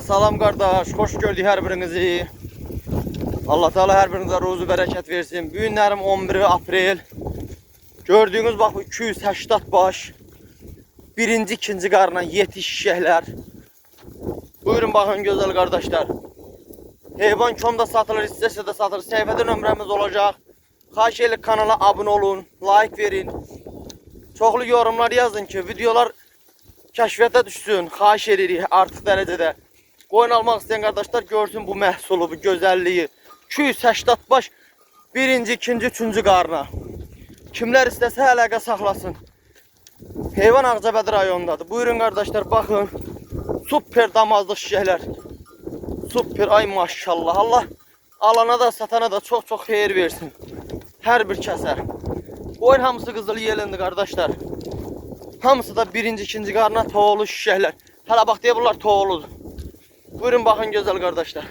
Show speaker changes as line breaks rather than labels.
Salam kardeş, hoş gördük her birinizi. Allah Teala her birinize ruzu bereket versin. Bu günlerim 11 April. Gördüğünüz bak bu 280 baş. Birinci, ikinci qarına yetişecekler. Buyurun bakın güzel kardeşler. Heyvan komda satılır, istese de satılır. Sayfada nömrəmiz olacak. Xahiş edin kanala abone olun, like verin. Çoxlu yorumlar yazın ki videolar kəşfiyyata düşsün. Xahiş edirik artıq dərəcədə. Qoyun almaq istəyən qardaşlar görsün bu məhsulu, bu gözəlliyi. 280 baş birinci, ikinci, üçüncü qarına. Kimlər istəsə əlaqə saxlasın. Heyvan Ağcabədi rayonundadır. Buyurun qardaşlar baxın. Super damazlıq şişəklər. Super, ay maşallah. Allah alana da satana da çox xeyir versin. Hər bir kəsə. Qoyun hamısı qızılı yelindi qardaşlar. Hamısı da birinci, ikinci qarına toğulu şişəklər. Hələ bax deyə bunlar toğuludur. Buyurun bakın güzel kardeşler.